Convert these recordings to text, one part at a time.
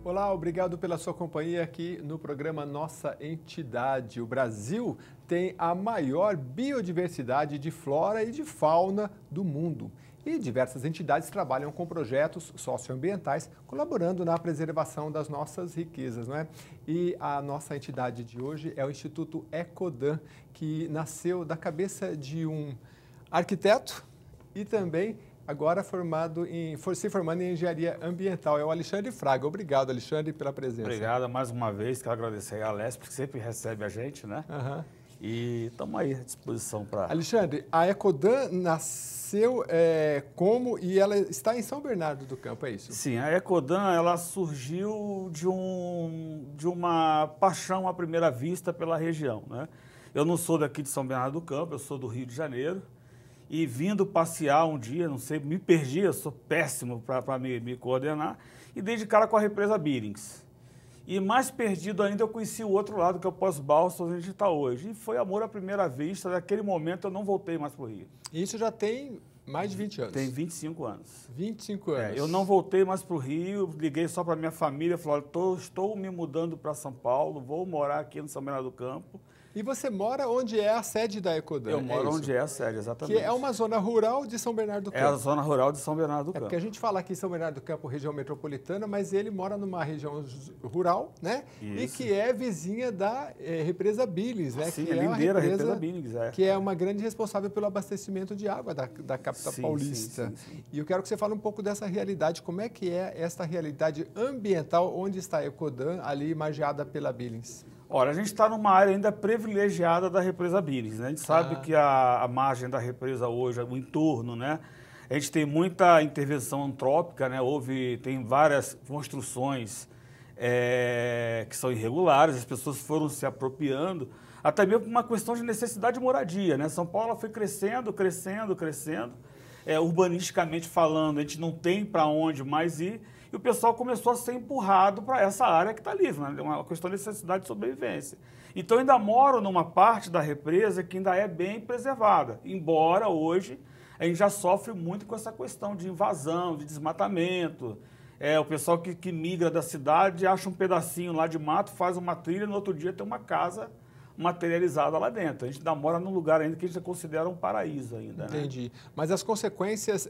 Olá, obrigado pela sua companhia aqui no programa Nossa Entidade. O Brasil tem a maior biodiversidade de flora e de fauna do mundo. E diversas entidades trabalham com projetos socioambientais, colaborando na preservação das nossas riquezas, não é? E a nossa entidade de hoje é o Instituto Ecodan, que nasceu da cabeça de um arquiteto e também agora se formando em engenharia ambiental. É o Alexandre Fraga. Obrigado, Alexandre, pela presença. Obrigado mais uma vez. Quero agradecer a Alesp, que sempre recebe a gente, né? Uhum. E estamos aí à disposição para... Alexandre, a Ecodan nasceu como e ela está em São Bernardo do Campo, é isso? Sim, a Ecodan, ela surgiu de uma paixão à primeira vista pela região, né? Eu não sou daqui de São Bernardo do Campo, eu sou do Rio de Janeiro. E vindo passear um dia, não sei, me perdi, eu sou péssimo para me coordenar, e dei de cara com a represa Billings. E mais perdido ainda, eu conheci o outro lado, que é o Pós-Balsas, onde a gente está hoje. E foi amor à primeira vista, daquele momento eu não voltei mais para o Rio. Isso já tem mais de 20 anos? Tem 25 anos. 25 anos. Eu não voltei mais para o Rio, liguei só para minha família, falei, estou me mudando para São Paulo, vou morar aqui no São Bernardo do Campo. E você mora onde é a sede da Ecodan? Eu moro onde é a sede, exatamente. Que é uma zona rural de São Bernardo do Campo. É a zona rural de São Bernardo do Campo. Porque a gente fala aqui em São Bernardo do Campo, região metropolitana, mas ele mora numa região rural, né? Isso. E que é vizinha da represa Billings, né? Sim, que é lindeira, a represa Billings, que é uma grande responsável pelo abastecimento de água da capital paulista. Sim. E eu quero que você fale um pouco dessa realidade, como é que é esta realidade ambiental onde está a Ecodan, ali margeada pela Billings? Olha, a gente está numa área ainda privilegiada da represa Billings, né? A gente sabe que a margem da represa hoje, o entorno, né? A gente tem muita intervenção antrópica, né? Tem várias construções que são irregulares, as pessoas foram se apropriando, até mesmo por uma questão de necessidade de moradia, né? São Paulo foi crescendo. Urbanisticamente falando, a gente não tem para onde mais ir, e o pessoal começou a ser empurrado para essa área que está livre, né? É uma questão de necessidade de sobrevivência. Então, eu ainda moro numa parte da represa que ainda é bem preservada, embora hoje a gente já sofre muito com essa questão de invasão, de desmatamento. O pessoal que migra da cidade acha um pedacinho lá de mato, faz uma trilha, no outro dia tem uma casa materializada lá dentro. A gente ainda mora num lugar ainda que a gente considera um paraíso ainda. Entendi. Né? Mas as consequências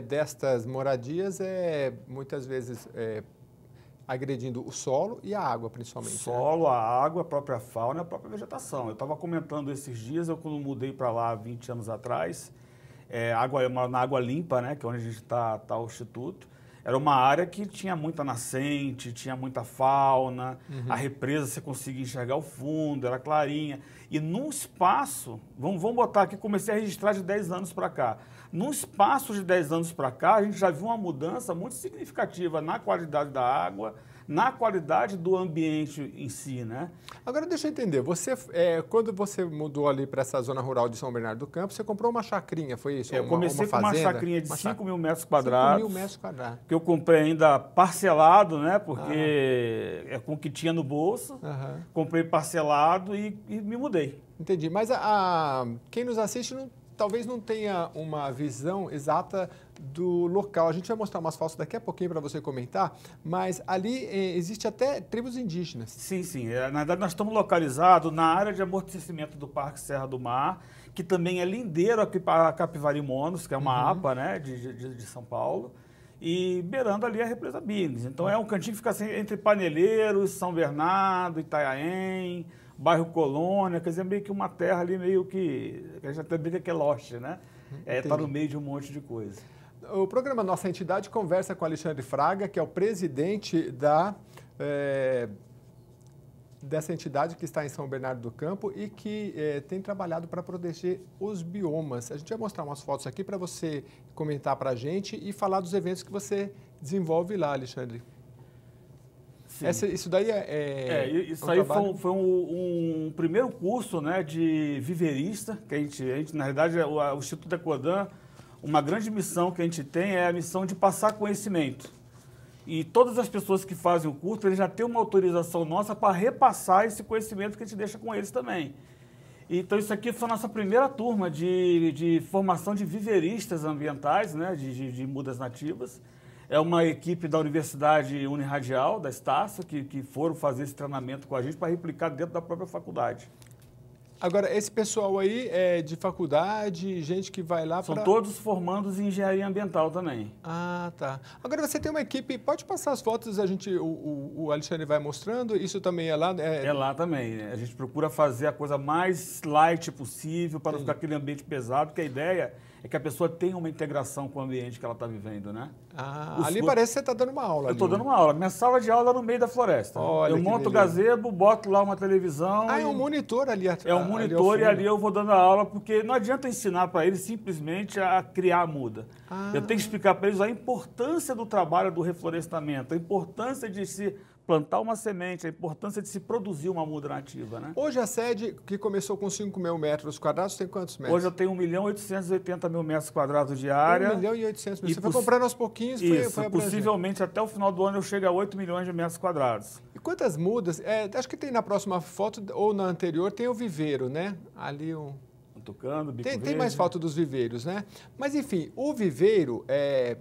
destas moradias muitas vezes agredindo o solo e a água, principalmente. O solo, a água, a própria fauna e a própria vegetação. Eu estava comentando esses dias, eu quando mudei para lá 20 anos atrás, eu moro na Água Limpa, né, que é onde a gente está o Instituto. Era uma área que tinha muita nascente, tinha muita fauna, a represa você conseguia enxergar o fundo, era clarinha. E num espaço, vamos botar aqui, comecei a registrar de 10 anos para cá. Num espaço de 10 anos para cá, a gente já viu uma mudança muito significativa na qualidade da água, na qualidade do ambiente em si, né? Agora, deixa eu entender, quando você mudou ali para essa zona rural de São Bernardo do Campo, você comprou uma chacrinha, foi isso? Eu comecei com uma chacrinha de 5 mil metros quadrados. 5 mil metros quadrados. Que eu comprei ainda parcelado, né? Porque é com o que tinha no bolso. Comprei parcelado e me mudei. Entendi, mas quem nos assiste talvez não tenha uma visão exata do local. A gente vai mostrar umas fotos daqui a pouquinho para você comentar, mas ali existe até tribos indígenas. Sim. Na verdade, nós estamos localizados na área de amortecimento do Parque Serra do Mar, que também é lindeiro aqui para Capivari Monos, que é uma APA, né, de São Paulo, e beirando ali a represa Billings. Então, é um cantinho que fica assim, entre Paneleiros, São Bernardo, Itanhaém, bairro Colônia, quer dizer, meio que uma terra ali meio que a gente até brinca que é Lost, né? Está no meio de um monte de coisa. O programa Nossa Entidade conversa com Alexandre Fraga, que é o presidente dessa entidade que está em São Bernardo do Campo e que tem trabalhado para proteger os biomas. A gente vai mostrar umas fotos aqui para você comentar para a gente e falar dos eventos que você desenvolve lá, Alexandre. Isso daí isso aí foi um primeiro curso, né, de viverista, que a gente na realidade, o Instituto Ecodan, uma grande missão que a gente tem é a missão de passar conhecimento. E todas as pessoas que fazem o curso, eles já têm uma autorização nossa para repassar esse conhecimento que a gente deixa com eles também. Então, isso aqui foi a nossa primeira turma de formação de viveristas ambientais, né, de mudas nativas. É uma equipe da Universidade Unirradial, da Estácio, que foram fazer esse treinamento com a gente para replicar dentro da própria faculdade. Agora, esse pessoal aí é de faculdade, gente que vai lá para... São todos formandos em engenharia ambiental também. Ah, tá. Agora você tem uma equipe, pode passar as fotos, o Alexandre vai mostrando, isso também é lá? É lá também. A gente procura fazer a coisa mais light possível para não ficar aquele ambiente pesado, porque a ideia é que a pessoa tenha uma integração com o ambiente que ela está vivendo, né? Ah, ali parece que você está dando uma aula. Eu estou dando uma aula. Minha sala de aula é no meio da floresta. Olha, eu monto o gazebo, boto lá uma televisão. Ah, é um monitor ali atrás. É um monitor e ali eu vou dando a aula, porque não adianta ensinar para eles simplesmente a criar a muda. Eu tenho que explicar para eles a importância do trabalho do reflorestamento, a importância de se plantar uma semente, a importância de se produzir uma muda nativa, né? Hoje a sede, que começou com 5.000 metros quadrados, tem quantos metros? Hoje eu tenho 1.880.000 metros quadrados de área. 1.800.000. Você foi comprando aos pouquinhos, foi possivelmente até o final do ano eu chego a 8 milhões de metros quadrados. E quantas mudas? Acho que tem na próxima foto, ou na anterior, tem o viveiro, né? Ali o... Tucano, bico tem mais foto dos viveiros, né? Mas, enfim, o viveiro,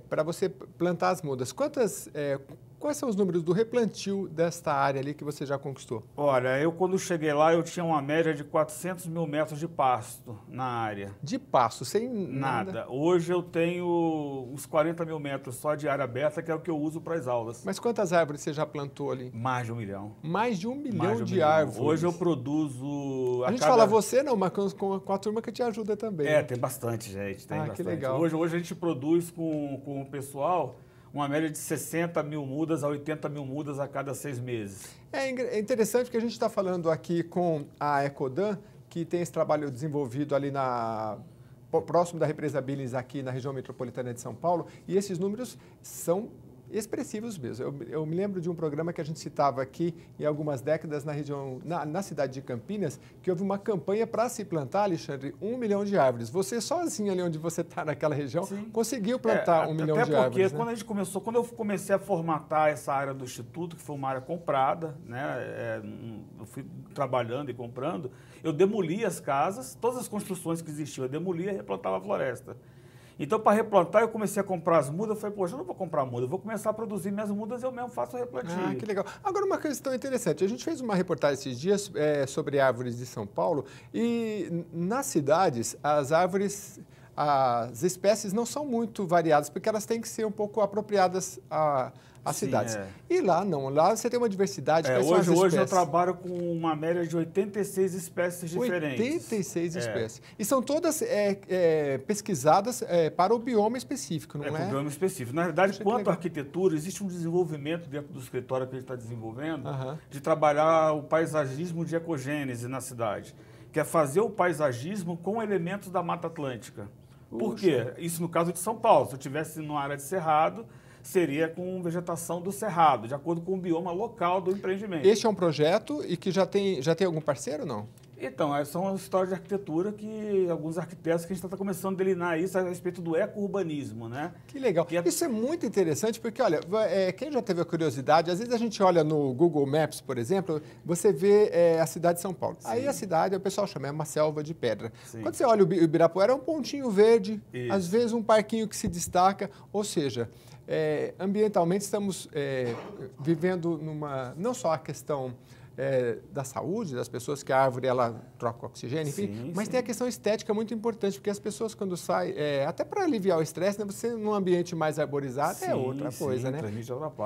para você plantar as mudas, quais são os números do replantio desta área ali que você já conquistou? Olha, eu quando cheguei lá, eu tinha uma média de 400.000 metros de pasto na área. De pasto, sem nada? Hoje eu tenho uns 40.000 metros só de área aberta, que é o que eu uso para as aulas. Mas quantas árvores você já plantou ali? Mais de 1 milhão. Mais de 1 milhão de árvores? Hoje eu produzo... A gente fala você não, mas com a turma que te ajuda também. Tem bastante gente, tem bastante. Que legal. Hoje a gente produz com o pessoal uma média de 60.000 mudas a 80.000 mudas a cada 6 meses. É interessante porque a gente está falando aqui com a Ecodan, que tem esse trabalho desenvolvido ali próximo da represa Billings, aqui na região metropolitana de São Paulo, e esses números são expressivos mesmo. Eu me lembro de um programa que a gente citava aqui em algumas décadas na região, na cidade de Campinas, que houve uma campanha para se plantar, Alexandre, 1 milhão de árvores. Você sozinho ali onde você está naquela região, conseguiu plantar 1 milhão de árvores. Até porque quando eu comecei a formatar essa área do Instituto, que foi uma área comprada, né, eu fui trabalhando e comprando, eu demoli as casas, todas as construções que existiam, eu demolia e replantava a floresta. Então, para replantar, eu comecei a comprar as mudas. Eu falei, poxa, eu não vou comprar muda, eu vou começar a produzir minhas mudas, eu mesmo faço o replantio. Ah, que legal. Agora, uma questão interessante. A gente fez uma reportagem esses dias sobre árvores de São Paulo e nas cidades, as espécies não são muito variadas, porque elas têm que ser um pouco apropriadas às cidades. E lá não, lá você tem uma diversidade. Hoje eu trabalho com uma média de 86 espécies diferentes. 86 espécies. E são todas pesquisadas para o bioma específico, não é? Para o bioma específico. Na verdade, quanto à arquitetura, existe um desenvolvimento dentro do escritório que a gente está desenvolvendo de trabalhar o paisagismo de ecogênese na cidade, que é fazer o paisagismo com elementos da Mata Atlântica. Por quê? Isso no caso de São Paulo. Se eu estivesse numa área de cerrado, seria com vegetação do cerrado, de acordo com o bioma local do empreendimento. Este é um projeto e que já tem algum parceiro ou não? Então, são as histórias de arquitetura que alguns arquitetos que a gente está começando a delinear isso a respeito do eco-urbanismo, né? Que legal. Isso é muito interessante porque, olha, quem já teve a curiosidade, às vezes a gente olha no Google Maps, por exemplo, você vê a cidade de São Paulo. Sim. Aí a cidade, o pessoal chama, é uma selva de pedra. Sim. Quando você olha o Ibirapuera, é um pontinho verde, às vezes um parquinho que se destaca, ou seja... ambientalmente estamos vivendo não só a questão da saúde das pessoas, que a árvore ela troca oxigênio, enfim, mas tem a questão estética muito importante, porque as pessoas quando saem, até para aliviar o estresse, né, você num ambiente mais arborizado é outra coisa, né?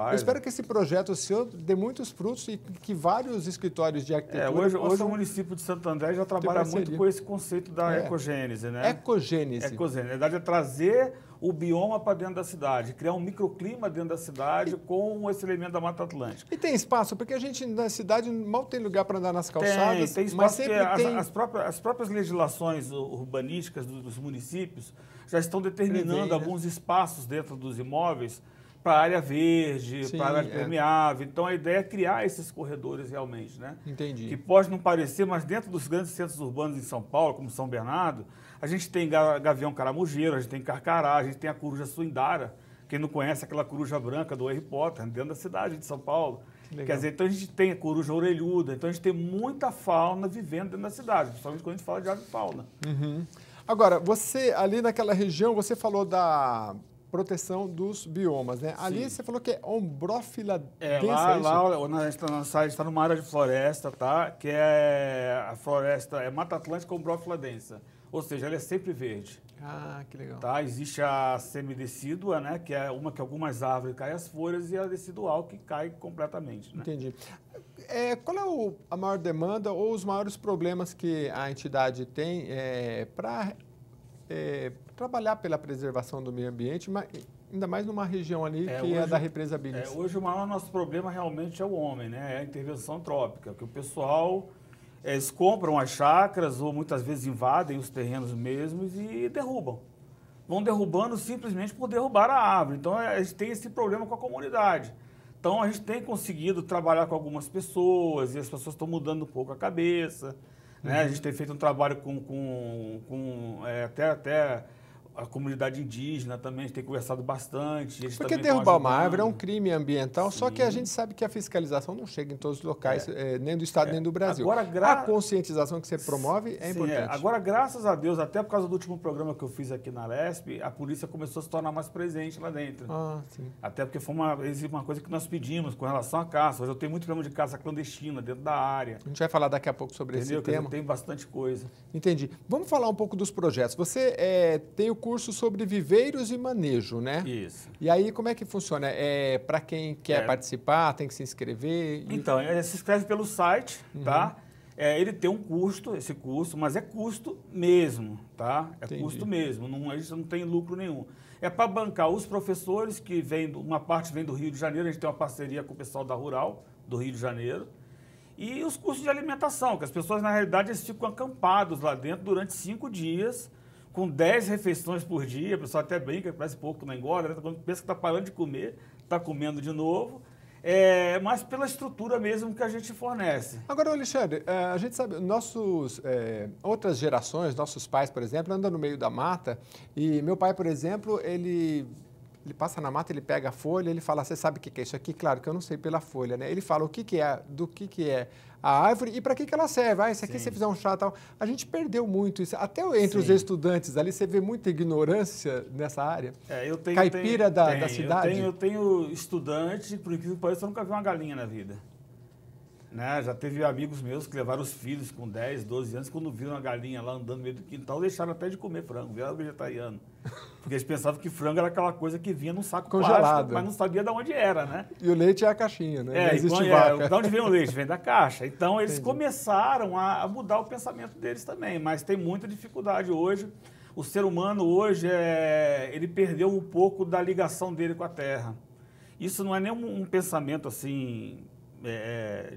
Eu espero que esse projeto seu dê muitos frutos e que vários escritórios de arquitetura hoje o município de Santo André já trabalha muito com esse conceito da ecogênese, né? Ecogênese. Na verdade, é trazer o bioma para dentro da cidade, criar um microclima dentro da cidade com esse elemento da Mata Atlântica. E tem espaço, porque a gente na cidade mal tem lugar para andar nas calçadas. Tem espaço, porque as próprias legislações urbanísticas dos municípios já estão determinando alguns espaços dentro dos imóveis para área verde, para área permeável. Então, a ideia é criar esses corredores realmente, né? Entendi. Que pode não parecer, mas dentro dos grandes centros urbanos em São Paulo, como São Bernardo, a gente tem gavião caramujeiro, a gente tem carcará, a gente tem a coruja suindara. Quem não conhece aquela coruja branca do Harry Potter, dentro da cidade de São Paulo. Quer dizer, então a gente tem a coruja orelhuda, então a gente tem muita fauna vivendo dentro da cidade, principalmente quando a gente fala de avifauna. Agora, você ali naquela região, você falou proteção dos biomas, né? Ali você falou que é ombrófila densa, lá a gente está numa área de floresta, tá? Que é a floresta, é Mata Atlântica ombrófila densa. Ou seja, ela é sempre verde. Ah, que legal. Tá? Existe a semidecídua, né? Que é uma que algumas árvores caem as folhas, e a decidual que cai completamente. Né? Entendi. Qual é a maior demanda ou os maiores problemas que a entidade tem para trabalhar pela preservação do meio ambiente, mas ainda mais numa região ali que hoje, é da represa Billings? Hoje o maior nosso problema realmente é o homem, né? É a intervenção antrópica, que o pessoal eles compram as chácaras ou muitas vezes invadem os terrenos mesmos e derrubam. Vão derrubando simplesmente por derrubar a árvore. Então a gente tem esse problema com a comunidade. Então a gente tem conseguido trabalhar com algumas pessoas e as pessoas estão mudando um pouco a cabeça. Né? A gente tem feito um trabalho até a comunidade indígena também, a gente tem conversado bastante. Porque derrubar uma árvore é um crime ambiental, só que a gente sabe que a fiscalização não chega em todos os locais, nem do Estado nem do Brasil. Agora, a conscientização que você promove é importante. Agora, graças a Deus, até por causa do último programa que eu fiz aqui na LESP, a polícia começou a se tornar mais presente lá dentro. Até porque foi uma coisa que nós pedimos com relação à caça. Hoje eu tenho muito problema de caça clandestina dentro da área. A gente vai falar daqui a pouco sobre esse tema. Tem bastante coisa. Entendi. Vamos falar um pouco dos projetos. Você tem o curso sobre viveiros e manejo, né? Isso. E aí, como é que funciona? Para quem quer participar, tem que se inscrever? Então, se inscreve pelo site, tá? Ele tem um custo, esse curso, mas é custo mesmo, tá? Entendi. Custo mesmo, a gente não tem lucro nenhum. É para bancar os professores, que uma parte vem do Rio de Janeiro, a gente tem uma parceria com o pessoal da Rural, do Rio de Janeiro, e os custos de alimentação, que as pessoas, na realidade, eles ficam acampados lá dentro durante 5 dias, com 10 refeições por dia, o pessoal até brinca, parece pouco que não engorda, né? Quando pensa que está parando de comer, está comendo de novo, mas pela estrutura mesmo que a gente fornece. Agora, Alexandre, a gente sabe, outras gerações, nossos pais, por exemplo, andam no meio da mata, e meu pai, por exemplo, ele passa na mata, ele pega a folha, ele fala, você sabe o que é isso aqui? Claro que eu não sei pela folha, né? Ele fala do que é a árvore e para que ela serve. Isso aqui, se você fizer um chá e tal. A gente perdeu muito isso. Até entre os estudantes ali, você vê muita ignorância nessa área. Caipira da cidade. Eu tenho estudante, por incrível que pareça, eu nunca vi uma galinha na vida. Né? Já teve amigos meus que levaram os filhos com 10, 12 anos, quando viram uma galinha lá andando no meio do quintal, deixaram até de comer frango, viraram vegetariano. Porque eles pensavam que frango era aquela coisa que vinha num saco congelado, plástico, mas não sabia de onde era, né? E o leite é a caixinha, né? Não existe vaca. De onde vem o leite? Vem da caixa. Então, eles começaram a mudar o pensamento deles também, mas tem muita dificuldade hoje. O ser humano hoje, ele perdeu um pouco da ligação dele com a terra. Isso não é nem um pensamento assim...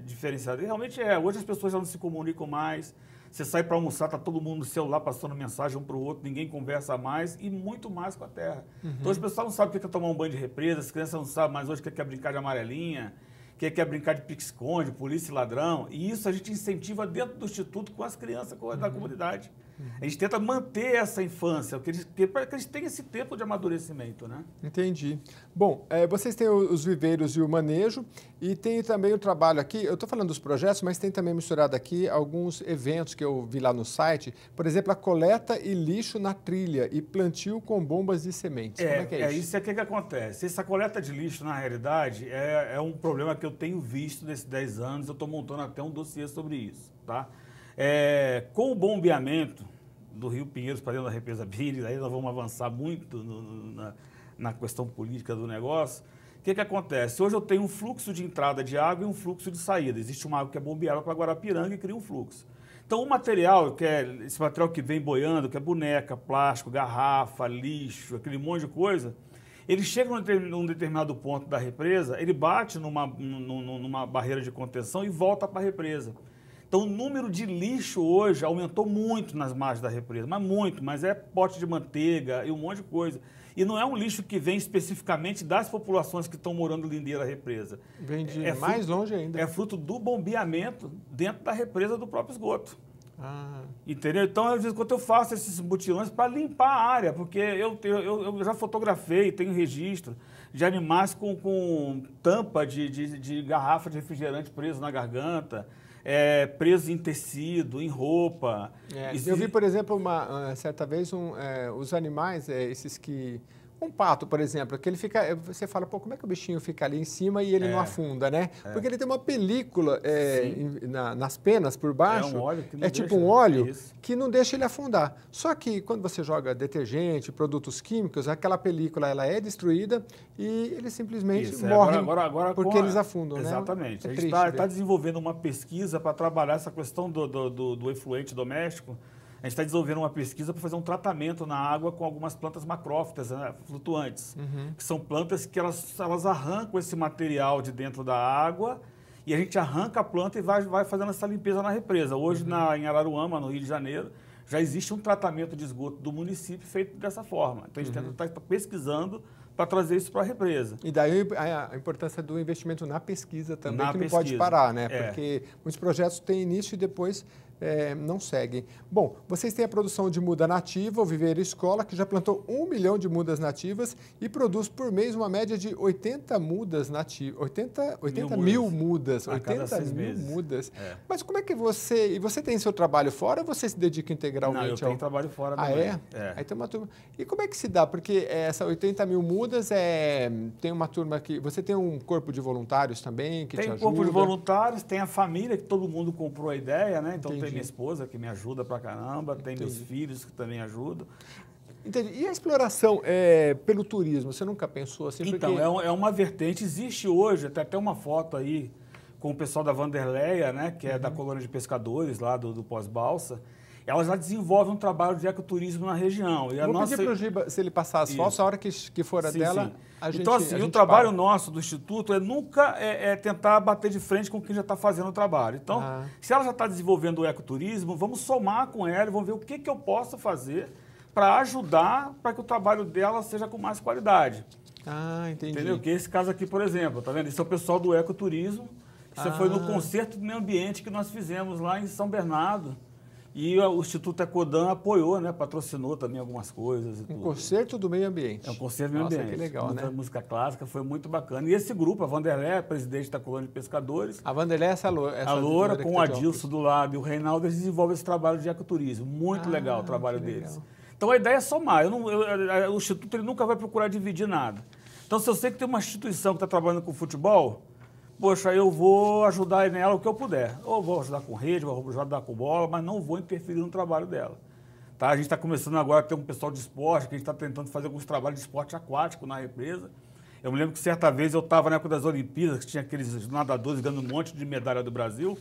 diferenciado. E realmente hoje as pessoas já não se comunicam mais. Você sai para almoçar, tá todo mundo no celular passando mensagem um para o outro, ninguém conversa mais e muito mais com a terra. Então as pessoas não sabem o que é tomar um banho de represa, as crianças não sabem mais hoje o que é brincar de amarelinha, o que é brincar de pique-esconde, polícia e ladrão. E isso a gente incentiva dentro do Instituto com as crianças da comunidade. A gente tenta manter essa infância, para que eles tenham esse tempo de amadurecimento, né? Entendi. Bom, vocês têm os viveiros e o manejo, e tem também o trabalho aqui, eu estou falando dos projetos, mas tem também misturado aqui alguns eventos que eu vi lá no site, por exemplo, a coleta e lixo na trilha e plantio com bombas de sementes. Como é que é isso? Isso que acontece. Essa coleta de lixo, na realidade, é um problema que eu tenho visto nesses 10 anos, eu estou montando até um dossiê sobre isso, tá? Com o bombeamento do Rio Pinheiros para dentro da represa Billings, aí nós vamos avançar muito na questão política do negócio. O que acontece? Hoje eu tenho um fluxo de entrada de água e um fluxo de saída. Existe uma água que é bombeada para Guarapiranga e cria um fluxo. Então o material, esse material que vem boiando, que é boneca, plástico, garrafa, lixo, aquele monte de coisa, ele chega num determinado ponto da represa, ele bate numa barreira de contenção e volta para a represa. Então, o número de lixo hoje aumentou muito nas margens da represa, mas é pote de manteiga e um monte de coisa. E não é um lixo que vem especificamente das populações que estão morando lindeira da represa. Vem de mais longe ainda. É fruto do bombeamento dentro da represa do próprio esgoto. Entendeu? Então, às vezes, quando eu faço esses mutilões para limpar a área, porque eu já fotografei, tenho registro de animais com tampa de garrafa de refrigerante preso na garganta, preso em tecido, em roupa. Eu vi, por exemplo, certa vez os animais, esses que Um pato, por exemplo, que ele fica, você fala, pô, como é que o bichinho fica ali em cima e ele não afunda, né? Porque ele tem uma película nas penas por baixo, um óleo que não tipo deixa, um óleo isso. que não deixa ele afundar. Só que quando você joga detergente, produtos químicos, aquela película ela é destruída e eles simplesmente morrem porque eles afundam, né? Exatamente. É a gente está desenvolvendo uma pesquisa para trabalhar essa questão do efluente doméstico. A gente está desenvolvendo uma pesquisa para fazer um tratamento na água com algumas plantas macrófitas, né, flutuantes, que são plantas que elas arrancam esse material de dentro da água e a gente arranca a planta e vai fazendo essa limpeza na represa. Hoje, em Araruama, no Rio de Janeiro, já existe um tratamento de esgoto do município feito dessa forma. Então, a gente está pesquisando para trazer isso para a represa. E daí a importância do investimento na pesquisa também, que não pode parar, né? Porque muitos projetos têm início e depois não seguem. Bom, vocês têm a produção de muda nativa, o Viveiro Escola, que já plantou 1 milhão de mudas nativas e produz por mês uma média de 80 mudas nativas. 80 mil mudas. 80 mil mudas. Mas como é que você tem seu trabalho fora ou você se dedica integralmente? Não, eu tenho trabalho fora também. Aí tem uma turma. E como é que se dá? Porque essa 80 mil mudas tem uma turma que... Você tem um corpo de voluntários também que te ajuda? Tem um corpo de voluntários, tem a família, que todo mundo comprou a ideia, né? Então tem minha esposa que me ajuda pra caramba, tem meus filhos que também ajudam. Entendi. E a exploração pelo turismo, você nunca pensou assim? Então, é uma vertente, existe hoje, até uma foto aí com o pessoal da Vanderleia, né? Que é da colônia de pescadores lá do Pós-Balsa. Ela já desenvolve um trabalho de ecoturismo na região. E Vou pedir para o Giba, se ele passar as fotos, a hora que for a dela, a gente Então, assim, o trabalho nosso do Instituto nunca tentar bater de frente com quem já está fazendo o trabalho. Então, se ela já está desenvolvendo o ecoturismo, vamos somar com ela e vamos ver o que eu posso fazer para ajudar para que o trabalho dela seja com mais qualidade. Entendi. Entendeu? Que esse caso aqui, por exemplo, tá vendo? Esse é o pessoal do ecoturismo. Isso foi no concerto do meio ambiente que nós fizemos lá em São Bernardo. E o Instituto Ecodan apoiou, né? Patrocinou também algumas coisas. Um concerto do meio ambiente. É um concerto do meio ambiente. Que legal, né? Música clássica, foi muito bacana. E esse grupo, a Vanderlé, presidente da colônia de pescadores. A Vanderlé é essa loura com o Adilson do lado e o Reinaldo, eles desenvolvem esse trabalho de ecoturismo. Muito legal o trabalho deles. Legal. Então a ideia é somar. O Instituto ele nunca vai procurar dividir nada. Então, se eu sei que tem uma instituição que está trabalhando com futebol, poxa, eu vou ajudar nela o que eu puder. Ou vou ajudar com rede, vou ajudar com bola, mas não vou interferir no trabalho dela. Tá? A gente está começando agora a ter um pessoal de esporte, que a gente está tentando fazer alguns trabalhos de esporte aquático na represa. Eu me lembro que certa vez eu estava na época das Olimpíadas, que tinha aqueles nadadores ganhando um monte de medalha do Brasil,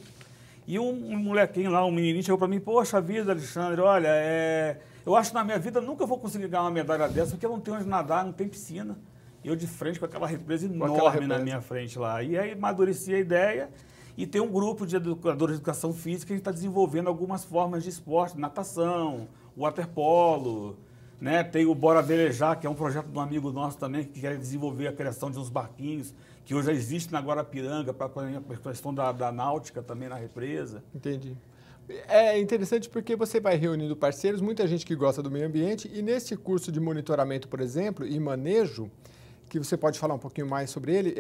e um molequinho lá, um menininho, chegou para mim, poxa vida, Alexandre, olha, eu acho que na minha vida nunca vou conseguir ganhar uma medalha dessa, porque eu não tenho onde nadar, não tem piscina. Eu de frente com aquela represa enorme na minha frente lá. E aí amadureci a ideia e tem um grupo de educadores de educação física que a gente está desenvolvendo algumas formas de esporte, natação, waterpolo, né? Tem o Bora Velejar, que é um projeto de um amigo nosso também, que quer desenvolver a criação de uns barquinhos, que hoje já existe na Guarapiranga, para a questão da náutica também na represa. Entendi. É interessante porque você vai reunindo parceiros, muita gente que gosta do meio ambiente, e nesse curso de monitoramento, por exemplo, e manejo, que você pode falar um pouquinho mais sobre ele,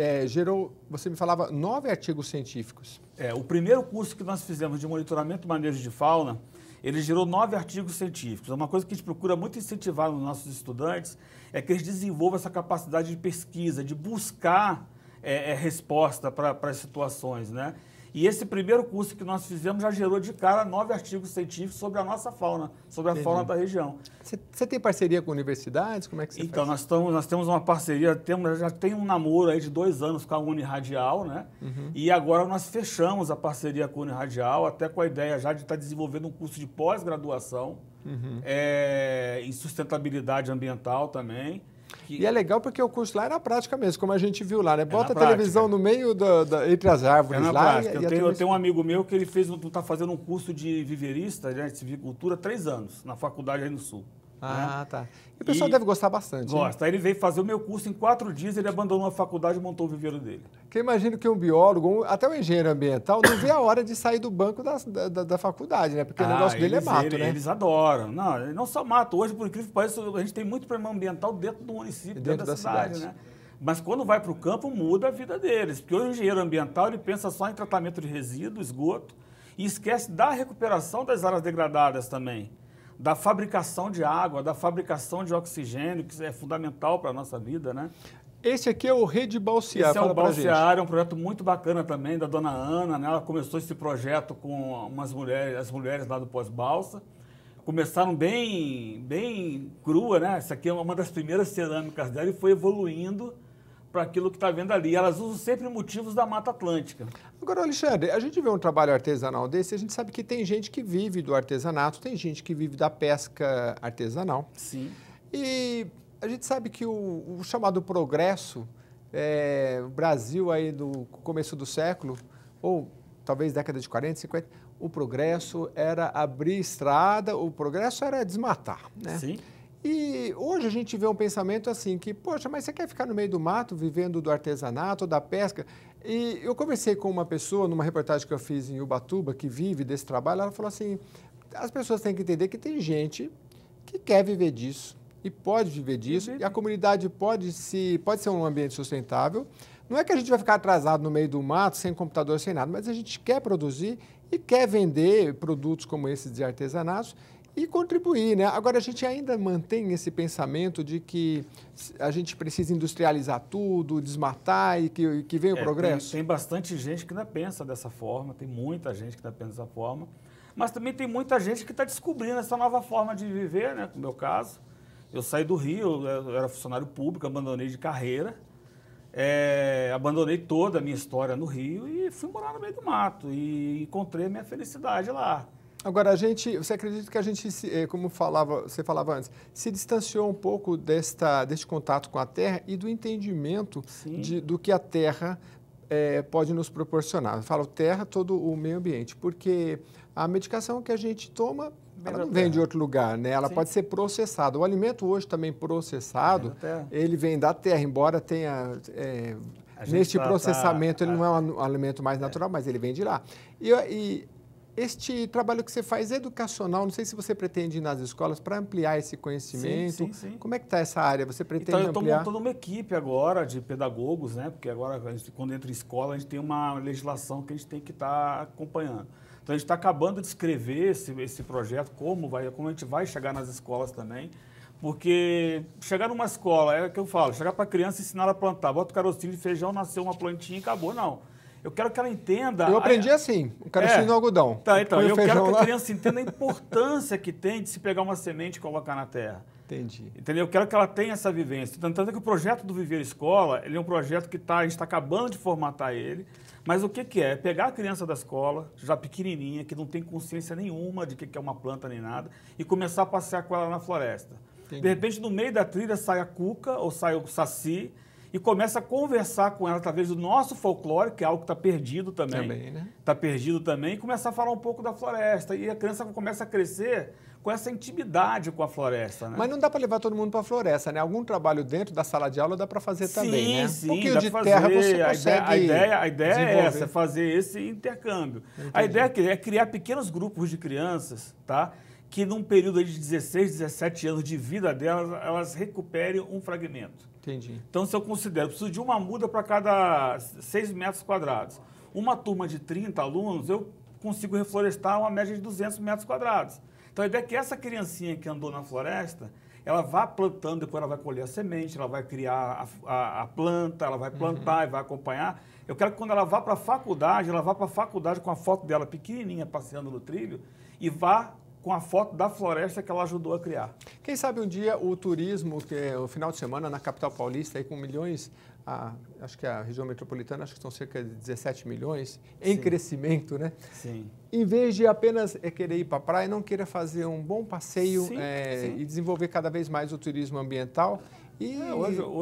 você me falava 9 artigos científicos. O primeiro curso que nós fizemos de monitoramento e manejo de fauna, ele gerou 9 artigos científicos. Uma coisa que a gente procura muito incentivar nos nossos estudantes é que eles desenvolvam essa capacidade de pesquisa, de buscar resposta para as situações, né? E esse primeiro curso que nós fizemos já gerou de cara 9 artigos científicos sobre a nossa fauna, sobre a fauna da região. Você tem parceria com universidades? Como é que você faz? Então, nós temos uma parceria, já tem um namoro aí de 2 anos com a Uniradial, né? E agora nós fechamos a parceria com a Uniradial, até com a ideia já de estar desenvolvendo um curso de pós-graduação em sustentabilidade ambiental também. E é legal porque o curso lá é na prática mesmo, como a gente viu lá, né? Bota a televisão no meio entre as árvores lá. Prática. Eu tenho um amigo meu que ele está fazendo um curso de viverista, né, de silvicultura, 3 anos, na faculdade aí no Sul. Tá. E o pessoal deve gostar bastante. Gosta. Aí ele veio fazer o meu curso, em 4 dias ele abandonou a faculdade e montou o viveiro dele. Porque eu imagino que um biólogo, até um engenheiro ambiental, não vê a hora de sair do banco da faculdade, né? Porque o negócio dele é mato, né? Eles adoram. Não só mato. Hoje, por incrível que pareça, a gente tem muito problema ambiental dentro do município, dentro da cidade, né? Mas quando vai para o campo, muda a vida deles. Porque hoje o engenheiro ambiental ele pensa só em tratamento de resíduo, esgoto, e esquece da recuperação das áreas degradadas também. da fabricação de água, da fabricação de oxigênio, que é fundamental para a nossa vida, né? Esse aqui é o Rede Balsear. Esse é o Balsear, é um projeto muito bacana também, da dona Ana, né? Ela começou esse projeto com as mulheres lá do Pós-Balsa. Começaram bem crua, né? Essa aqui é uma das primeiras cerâmicas dela e foi evoluindo para aquilo que está vendo ali. Elas usam sempre motivos da Mata Atlântica. Agora, Alexandre, a gente vê um trabalho artesanal desse, a gente sabe que tem gente que vive do artesanato, tem gente que vive da pesca artesanal. Sim. E a gente sabe que o chamado progresso, o Brasil aí do começo do século, ou talvez década de 40, 50, o progresso era abrir estrada, o progresso era desmatar, né? Sim. E hoje a gente vê um pensamento assim, que, poxa, mas você quer ficar no meio do mato, vivendo do artesanato, da pesca? E eu conversei com uma pessoa, numa reportagem que eu fiz em Ubatuba, que vive desse trabalho, ela falou assim, as pessoas têm que entender que tem gente que quer viver disso e pode viver disso, e a comunidade pode ser um ambiente sustentável. Não é que a gente vai ficar atrasado no meio do mato, sem computador, sem nada, mas a gente quer produzir e quer vender produtos como esses de artesanatos e contribuir, né? Agora, a gente ainda mantém esse pensamento de que a gente precisa industrializar tudo, desmatar e que vem o progresso? Tem bastante gente que ainda pensa dessa forma, tem muita gente que ainda pensa dessa forma, mas também tem muita gente que está descobrindo essa nova forma de viver, né? No meu caso, eu saí do Rio, eu era funcionário público, abandonei de carreira, abandonei toda a minha história no Rio e fui morar no meio do mato e encontrei a minha felicidade lá. Agora, você acredita que a gente, como você falava antes, se distanciou um pouco deste contato com a terra e do entendimento do que a terra pode nos proporcionar? Eu falo terra, todo o meio ambiente, porque a medicação que a gente toma, ela não vem de outro lugar, né? Ela pode ser processada. O alimento hoje também processado, ele vem da terra, embora tenha... neste processamento, ele não é um alimento mais natural, mas ele vem de lá. E este trabalho que você faz educacional, não sei se você pretende ir nas escolas para ampliar esse conhecimento. Sim. Como é que está essa área? Você pretende ampliar? Então, eu estou montando uma equipe agora de pedagogos, né? Porque agora, quando entra em escola, a gente tem uma legislação que a gente tem que estar acompanhando. Então, a gente está acabando de escrever esse projeto, como a gente vai chegar nas escolas também. Porque chegar numa escola, é o que eu falo, chegar para a criança e ensinar ela a plantar, bota o carocinho de feijão, nasceu uma plantinha e acabou, não. Eu quero que ela entenda... Eu aprendi assim, o carocinho no algodão. Então, eu quero que a criança entenda a importância que tem de se pegar uma semente e colocar na terra. Entendi. Entendeu? Eu quero que ela tenha essa vivência. Tanto é que o projeto do Viver Escola, ele é um projeto que a gente está acabando de formatar ele, mas o que é? É pegar a criança da escola, já pequenininha, que não tem consciência nenhuma de que é uma planta nem nada, e começar a passear com ela na floresta. Entendi. De repente, no meio da trilha, sai a cuca ou sai o saci, e começa a conversar com ela através do nosso folclore, que é algo que está perdido também. Né? Está perdido também, e começar a falar um pouco da floresta. E a criança começa a crescer com essa intimidade com a floresta, né? Mas não dá para levar todo mundo para a floresta, né? Algum trabalho dentro da sala de aula dá para fazer também, né? Sim, um pouquinho de terra você consegue a ideia é essa, é fazer esse intercâmbio. Entendi. A ideia é criar pequenos grupos de crianças, tá? Que num período de 16, 17 anos de vida delas, elas recuperem um fragmento. Entendi. Então, se eu considero, preciso de uma muda para cada 6 metros quadrados. Uma turma de 30 alunos, eu consigo reflorestar uma média de 200 metros quadrados. Então, a ideia é que essa criancinha que andou na floresta, ela vá plantando, depois ela vai colher a semente, ela vai criar a planta, ela vai plantar e vai acompanhar. Eu quero que quando ela vá para a faculdade, ela vá para a faculdade com a foto dela pequenininha, passeando no trilho, e vá com a foto da floresta que ela ajudou a criar. Quem sabe um dia o turismo, que é o final de semana na capital paulista, aí com milhões, acho que a região metropolitana, acho que são cerca de 17 milhões, em crescimento, né? Sim. Em vez de apenas querer ir para a praia, não queira fazer um bom passeio e desenvolver cada vez mais o turismo ambiental. E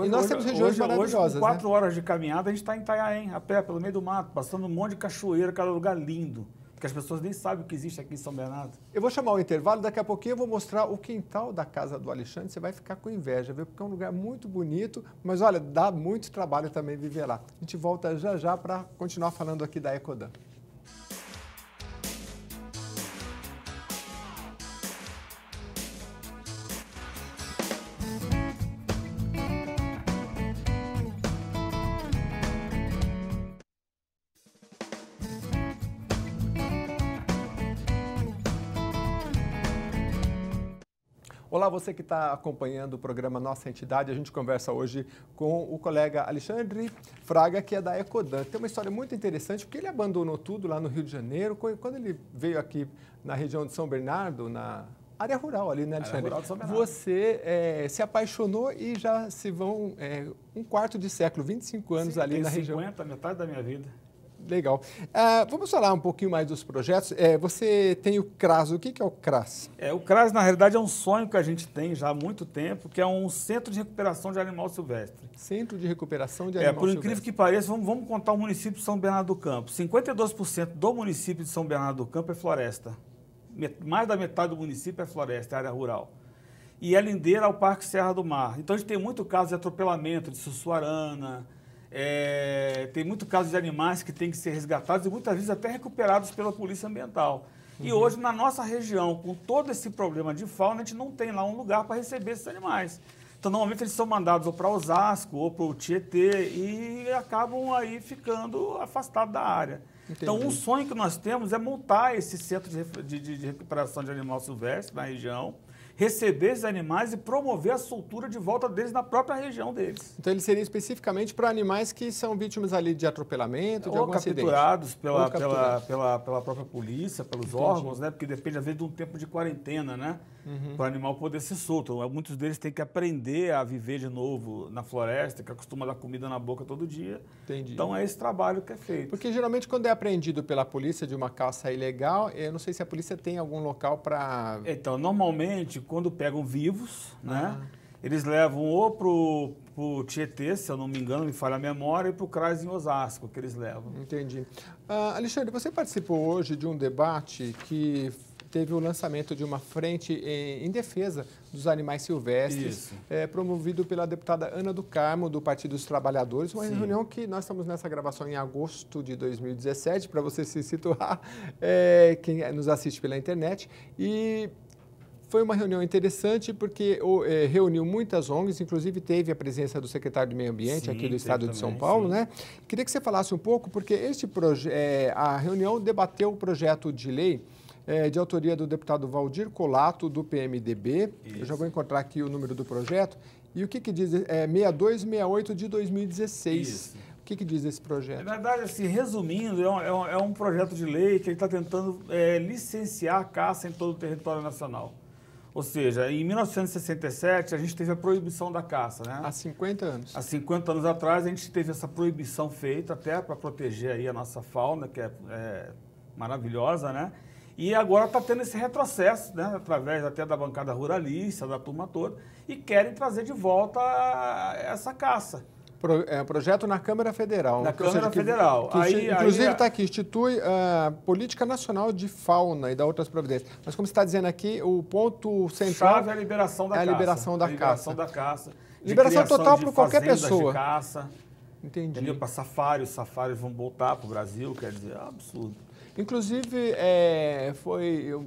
nós temos regiões maravilhosas, com 4 horas de caminhada, a gente está em Itanhaém, a pé, pelo meio do mato, passando um monte de cachoeira, cada lugar lindo. Porque as pessoas nem sabem o que existe aqui em São Bernardo. Eu vou chamar o intervalo, daqui a pouquinho eu vou mostrar o quintal da casa do Alexandre, você vai ficar com inveja, viu? Porque é um lugar muito bonito, mas olha, dá muito trabalho também viver lá. A gente volta já já para continuar falando aqui da Ecodan. Olá, você que está acompanhando o programa Nossa Entidade. A gente conversa hoje com o colega Alexandre Fraga, que é da Ecodan. Tem uma história muito interessante, porque ele abandonou tudo lá no Rio de Janeiro. Quando ele veio aqui na região de São Bernardo, na área rural ali, né, Alexandre? Área rural de São Bernardo. Você se apaixonou e já se vão um quarto de século, 25 anos ali na região. 50, metade da minha vida. Legal. Vamos falar um pouquinho mais dos projetos. Você tem o CRAS. O que é o CRAS? O CRAS, na realidade, é um sonho que a gente tem já há muito tempo, que é um centro de recuperação de animal silvestre. Centro de recuperação de animal Por silvestre. incrível que pareça, vamos contar o município de São Bernardo do Campo. 52% do município de São Bernardo do Campo é floresta. Mais da metade do município é floresta, é área rural. E é lindeira ao Parque Serra do Mar. Então, a gente tem muito caso de atropelamento, de sussuarana. Tem muito caso de animais que têm que ser resgatados e muitas vezes até recuperados pela Polícia Ambiental. E hoje, na nossa região, com todo esse problema de fauna, a gente não tem lá um lugar para receber esses animais. Então, normalmente, eles são mandados ou para Osasco ou para o Tietê e acabam aí ficando afastados da área. Entendi. Então, um sonho que nós temos é montar esse centro de recuperação de animal silvestre na região, receber esses animais e promover a soltura de volta deles na própria região deles. Então, ele seria especificamente para animais que são vítimas ali de atropelamento, de algum acidente? Capturados pela própria polícia, pelos órgãos, né? Porque depende, às vezes, de um tempo de quarentena, né? Para o animal poder ser solto. Muitos deles têm que aprender a viver de novo na floresta, que acostuma dar comida na boca todo dia. Entendi. Então, é esse trabalho que é feito. Porque, geralmente, quando é apreendido pela polícia de uma caça ilegal, eu não sei se a polícia tem algum local para... Então, normalmente, quando pegam vivos, né? Eles levam ou para o Tietê, se eu não me engano, me falha a memória, e para o CRAS em Osasco, que eles levam. Entendi. Alexandre, você participou hoje de um debate que teve o lançamento de uma frente em defesa dos animais silvestres, promovido pela deputada Ana do Carmo, do Partido dos Trabalhadores, uma reunião que nós estamos nessa gravação em agosto de 2017, para você se situar, quem nos assiste pela internet, e foi uma reunião interessante porque reuniu muitas ONGs, inclusive teve a presença do secretário do Meio Ambiente aqui do estado de São Paulo, né? Queria que você falasse um pouco, porque a reunião debateu o projeto de lei de autoria do deputado Valdir Colato, do PMDB. Isso. Eu já vou encontrar aqui o número do projeto. E o que diz? 6268 de 2016. Isso. O que diz esse projeto? Na verdade, assim, resumindo, é um projeto de lei que ele está tentando licenciar a caça em todo o território nacional. Ou seja, em 1967, a gente teve a proibição da caça, né? Há 50 anos. Há 50 anos atrás, a gente teve essa proibição feita até para proteger aí a nossa fauna, que é maravilhosa, né? E agora está tendo esse retrocesso, né? Através até da bancada ruralista, da turma toda, e querem trazer de volta essa caça. Projeto na Câmara Federal. Na Câmara Federal. Inclusive está aqui, institui a Política Nacional de Fauna e dá outras providências. Mas como você está dizendo aqui, o ponto central chave é a liberação da caça. A liberação da caça. Liberação total para qualquer pessoa. De caça. Entendi. Entendeu? Para safaris, os safaris vão voltar para o Brasil, quer dizer, é um absurdo. Inclusive, foi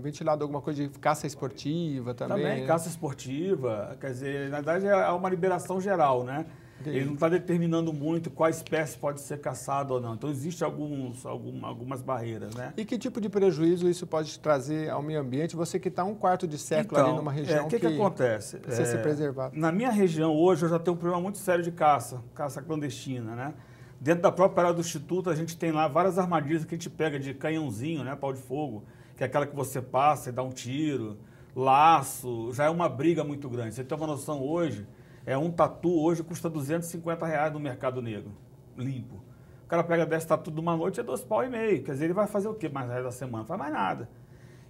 ventilado alguma coisa de caça esportiva também. Também, né? Caça esportiva, quer dizer, na verdade é uma liberação geral, né? Entendi. Ele não está determinando muito qual espécie pode ser caçada ou não. Então, existem algumas barreiras, né? E que tipo de prejuízo isso pode trazer ao meio ambiente? Você que está um quarto de século ali numa região que acontece? Precisa ser preservado. Na minha região, hoje, eu já tenho um problema muito sério de caça clandestina, né? Dentro da própria área do Instituto, a gente tem lá várias armadilhas que a gente pega de canhãozinho, né? Pau de fogo, que é aquela que você passa e dá um tiro, laço, já é uma briga muito grande. Você tem uma noção hoje... um tatu hoje custa R$250 no mercado negro, limpo. O cara pega 10 tatu de uma noite, é R$2,5 pau. Quer dizer, ele vai fazer o quê mais no resto da semana? Não faz mais nada.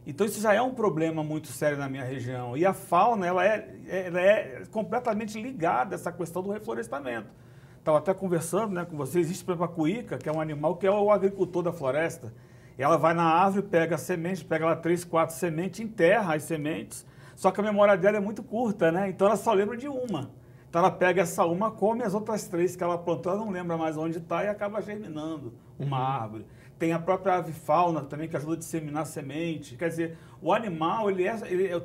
Então, isso já é um problema muito sério na minha região. E a fauna, ela é completamente ligada a essa questão do reflorestamento. Estava até conversando, né, com você, existe, por exemplo, a cuíca, que é um animal que é o agricultor da floresta. E ela vai na árvore, pega a semente, pega lá 3, 4 sementes, enterra as sementes, só que a memória dela é muito curta, né? Então, ela só lembra de uma. Então ela pega essa uma, come as outras 3 que ela plantou, ela não lembra mais onde está e acaba germinando uma árvore. Tem a própria avifauna também que ajuda a disseminar semente. Quer dizer, o animal, ele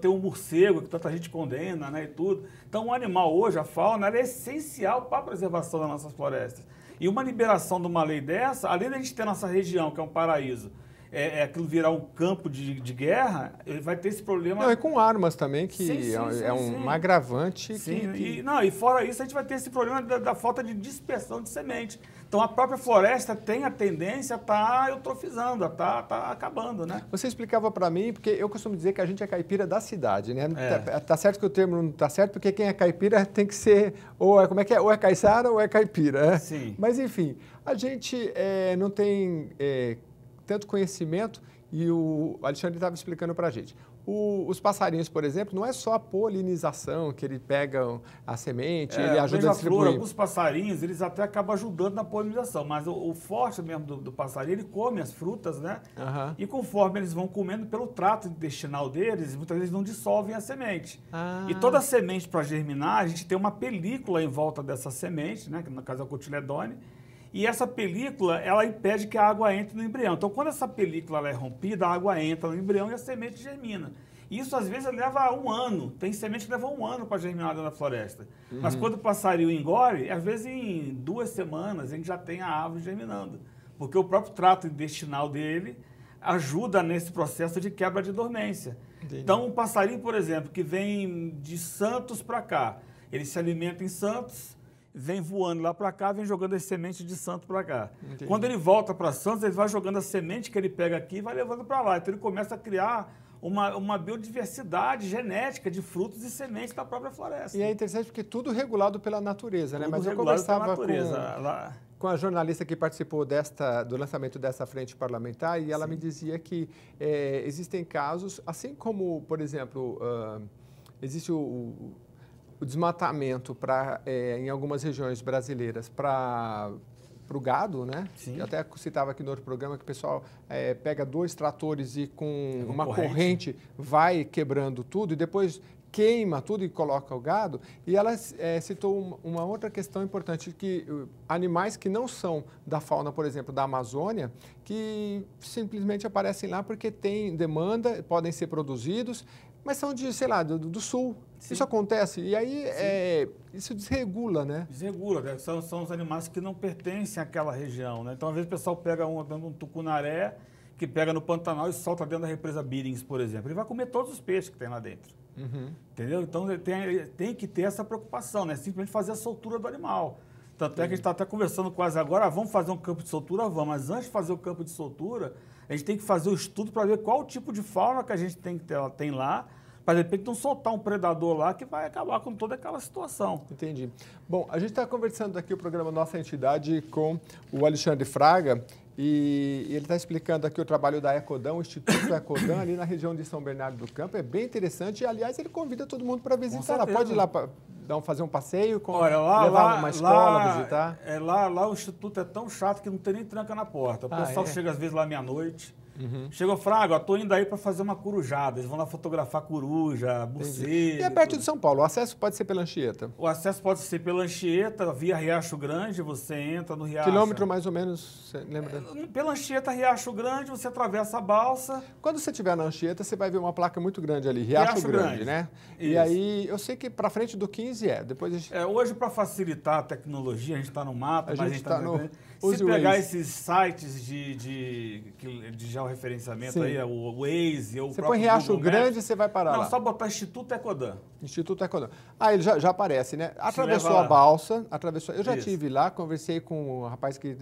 tem um morcego que tanta gente condena, né, e tudo. Então o animal hoje, a fauna, ela é essencial para a preservação das nossas florestas. E uma liberação de uma lei dessa, além da gente ter nossa região, que é um paraíso, aquilo virar um campo de guerra, ele vai ter esse problema. Não, e com armas também, que sim, um agravante. Sim, e fora isso, a gente vai ter esse problema da falta de dispersão de semente. Então, a própria floresta tem a tendência a estar eutrofizando, a estar acabando, né? Você explicava para mim, porque eu costumo dizer que a gente é caipira da cidade, né? Tá certo que o termo não tá certo, porque quem é caipira tem que ser, ou é caiçara ou é caipira, né? Sim. Mas, enfim, a gente não tem tanto conhecimento, e o Alexandre estava explicando para a gente. Os passarinhos, por exemplo, não é só a polinização, que ele pega a semente, ele ajuda a distribuir. Alguns passarinhos, eles até acabam ajudando na polinização, mas o forte mesmo do passarinho, ele come as frutas, né? Uhum. E conforme eles vão comendo, pelo trato intestinal deles, muitas vezes não dissolvem a semente. E toda semente, para germinar, a gente tem uma película em volta dessa semente, né? Que no caso é o cotiledone. E essa película, ela impede que a água entre no embrião. Então, quando essa película ela é rompida, a água entra no embrião e a semente germina. Isso, às vezes, leva 1 ano. Tem semente que leva 1 ano para germinar dentro da floresta. Uhum. Mas quando o passarinho engole, às vezes em 2 semanas a gente já tem a árvore germinando. Porque o próprio trato intestinal dele ajuda nesse processo de quebra de dormência. Entendi. Então, um passarinho, por exemplo, que vem de Santos para cá, ele se alimenta em Santos, vem voando lá para cá, vem jogando as sementes de Santos para cá. Entendi. Quando ele volta para Santos, ele vai jogando a semente que ele pega aqui e vai levando para lá. Então ele começa a criar uma biodiversidade genética de frutos e sementes da própria floresta. E é interessante porque tudo regulado pela natureza, tudo, né? Mas eu conversava com a jornalista que participou do lançamento dessa frente parlamentar, e ela me dizia que existem casos, assim como, por exemplo, existe o desmatamento em algumas regiões brasileiras para o gado, né? Sim. Eu até citava aqui no outro programa que o pessoal pega 2 tratores e com uma corrente vai quebrando tudo e depois queima tudo e coloca o gado. E ela citou uma outra questão importante, que animais que não são da fauna, por exemplo, da Amazônia, que simplesmente aparecem lá porque tem demanda, podem ser produzidos, mas são sei lá, do sul. Sim. Isso acontece e aí isso desregula, né? Desregula, né? São os animais que não pertencem àquela região, né? Então, às vezes, o pessoal pega um tucunaré que pega no Pantanal e solta dentro da represa Billings, por exemplo. Ele vai comer todos os peixes que tem lá dentro. Uhum. Entendeu? Então, tem que ter essa preocupação, né? Simplesmente fazer a soltura do animal. Tanto é que a gente está até conversando quase agora, vamos fazer um campo de soltura? Vamos. Mas antes de fazer o campo de soltura, a gente tem que fazer o estudo para ver qual o tipo de fauna que a gente tem lá, para de repente não soltar um predador lá que vai acabar com toda aquela situação. Entendi. Bom, a gente está conversando aqui o programa Nossa Entidade com o Alexandre Fraga, e ele está explicando aqui o trabalho da Ecodan, o Instituto Ecodan, ali na região de São Bernardo do Campo. É bem interessante e, aliás, ele convida todo mundo para visitar lá. Pode ir lá fazer um passeio, levar uma escola, visitar? Lá o Instituto é tão chato que não tem nem tranca na porta. O pessoal chega às vezes lá meia-noite. Uhum. Chegou, Fraga, estou indo aí para fazer uma corujada. Eles vão lá fotografar coruja, buceiro. E é perto de São Paulo, o acesso pode ser pela Anchieta? O acesso pode ser pela Anchieta, via Riacho Grande, você entra no Riacho. Quilômetro mais ou menos, você lembra? Pela Anchieta, Riacho Grande, você atravessa a balsa. Quando você estiver na Anchieta, você vai ver uma placa muito grande ali, Riacho Grande, né? Isso. E aí, eu sei que para frente do 15 depois hoje, para facilitar a tecnologia, a gente está no mapa, mas a gente está no... Se pegar esses sites de georreferenciamento, sim, aí, o Waze, você põe Riacho Grande, você vai parar lá. Não, só botar Instituto Ecodan. Instituto Ecodan. Ele já aparece, né? Atravessou a balsa, eu já estive lá, conversei com um rapaz que